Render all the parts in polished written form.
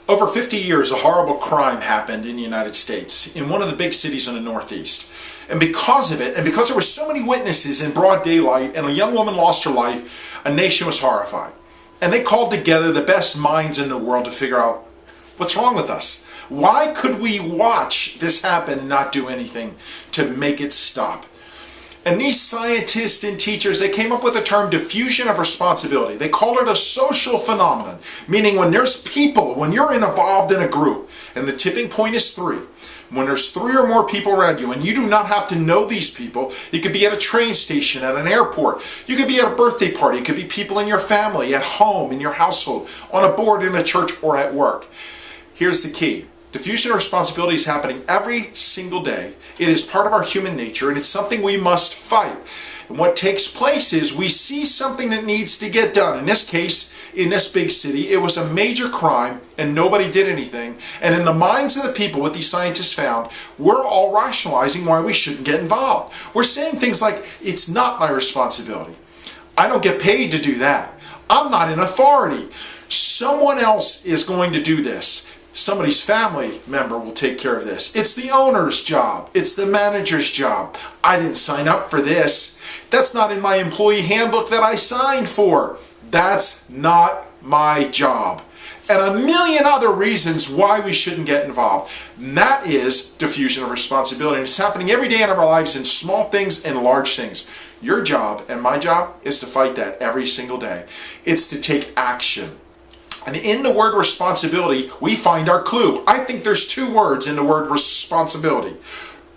Over 50 years, a horrible crime happened in the United States, in one of the big cities in the Northeast. And because of it, and because there were so many witnesses in broad daylight, and a young woman lost her life, a nation was horrified. And they called together the best minds in the world to figure out, what's wrong with us? Why could we watch this happen and not do anything to make it stop? And these scientists and teachers, they came up with the term diffusion of responsibility. They call it a social phenomenon, meaning when there's people, when you're involved in a group, and the tipping point is 3, when there's 3 or more people around you, and you do not have to know these people, you could be at a train station, at an airport, you could be at a birthday party, it could be people in your family, at home, in your household, on a board in a church, or at work. Here's the key. Diffusion of responsibility is happening every single day. It is part of our human nature, and it's something we must fight. And what takes place is we see something that needs to get done. In this case, in this big city, it was a major crime, and nobody did anything. And in the minds of the people, what these scientists found, we're all rationalizing why we shouldn't get involved. We're saying things like, it's not my responsibility. I don't get paid to do that. I'm not in authority. Someone else is going to do this. Somebody's family member will take care of this. It's the owner's job. It's the manager's job. I didn't sign up for this. That's not in my employee handbook that I signed for. That's not my job. And a million other reasons why we shouldn't get involved. And that is diffusion of responsibility. And it's happening every day in our lives in small things and large things. Your job and my job is to fight that every single day. It's to take action. And in the word responsibility, we find our clue. I think there's 2 words in the word responsibility.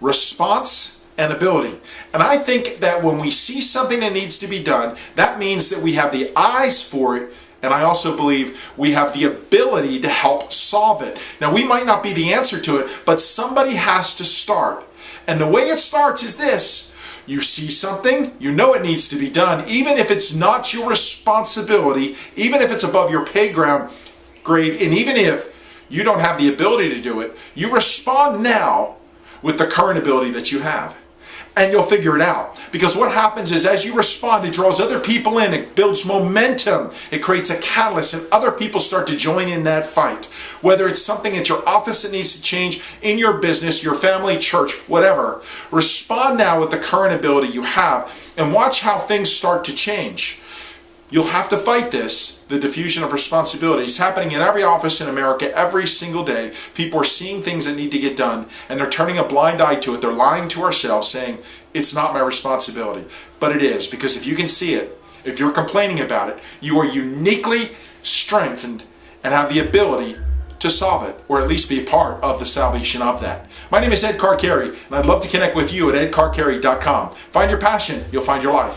Response and ability. And I think that when we see something that needs to be done, that means that we have the eyes for it, and I also believe we have the ability to help solve it. Now, we might not be the answer to it, but somebody has to start. And the way it starts is this. You see something, you know it needs to be done, even if it's not your responsibility, even if it's above your pay grade, and even if you don't have the ability to do it, you respond now with the current ability that you have. And you'll figure it out. Because what happens is as you respond, it draws other people in, it builds momentum, it creates a catalyst, and other people start to join in that fight. Whether it's something at your office that needs to change, in your business, your family, church, whatever. Respond now with the current ability you have, and watch how things start to change. You'll have to fight this, the diffusion of responsibility. It's happening in every office in America every single day. People are seeing things that need to get done, and they're turning a blind eye to it. They're lying to ourselves, saying, it's not my responsibility. But it is, because if you can see it, if you're complaining about it, you are uniquely strengthened and have the ability to solve it, or at least be a part of the salvation of that. My name is Ed Carcarey, and I'd love to connect with you at edcarcarey.com. Find your passion, you'll find your life.